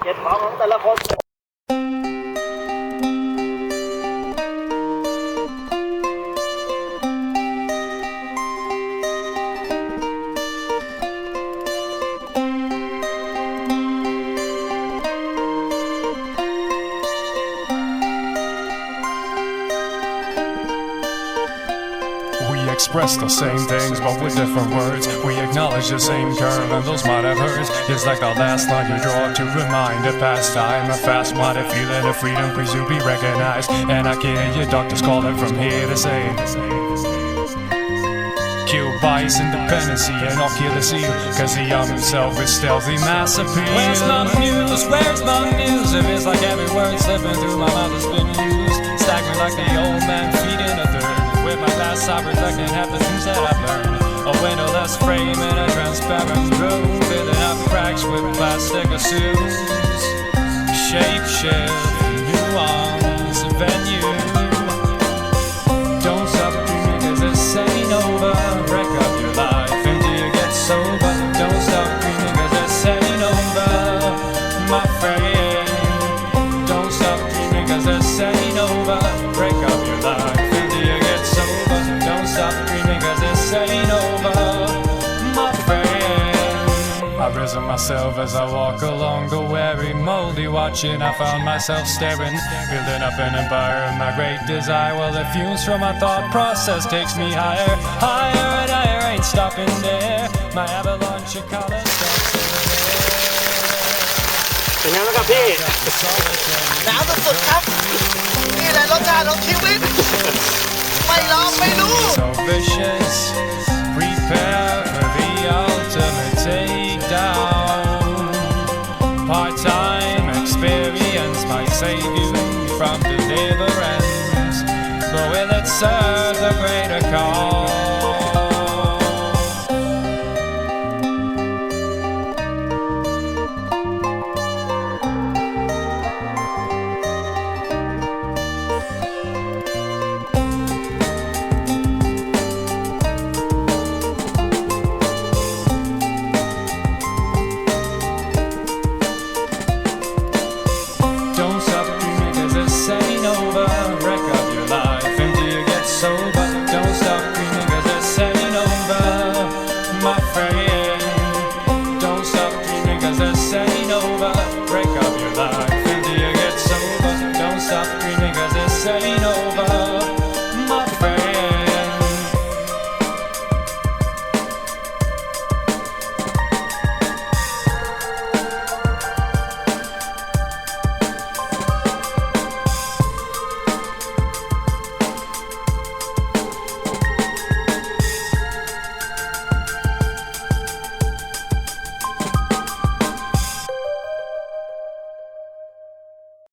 ก็บของของแต่ละคน Express the same things but with different words. We acknowledge the same curve and those might have hurts. It's like the last line you draw to remind a past time. A fast minded feeling of freedom, please do be recognized. And I can hear your doctors calling from here to say, kill bias, independency, and I'll kill the seal. Cause the arm himself is stealthy mass appeal. Where's my muse? Where's my muse? If it's like every word slipping through my mouth has been used. Staggering like the old man feeding a third. With my glass eye reflecting half the things that I've learned. A windowless frame in a transparent room, filling up cracks with plastic assumes. Shape shift, nuance, venue. Don't stop dreaming cause this ain't over. Wreck up your life until you get sober. Don't stop dreaming cause this ain't over, my friend. Don't stop dreaming cause this ain't over. Break up your life. Stop dreaming cause this ain't over, my friend. I've risen myself as I walk along the weary, moldy watching. I found myself staring, building up an empire of my great desire. Well, the fumes from my thought process takes me higher, higher and higher, ain't stopping there. My avalanche of colors starts to เป็นไงบ้างครับพี่หนาวสุดๆครับนี่แหละรสชาติของชีวิตไม่ลองไม่รู้ So vicious, prepare for the ultimate takedown. Part-time experience might save you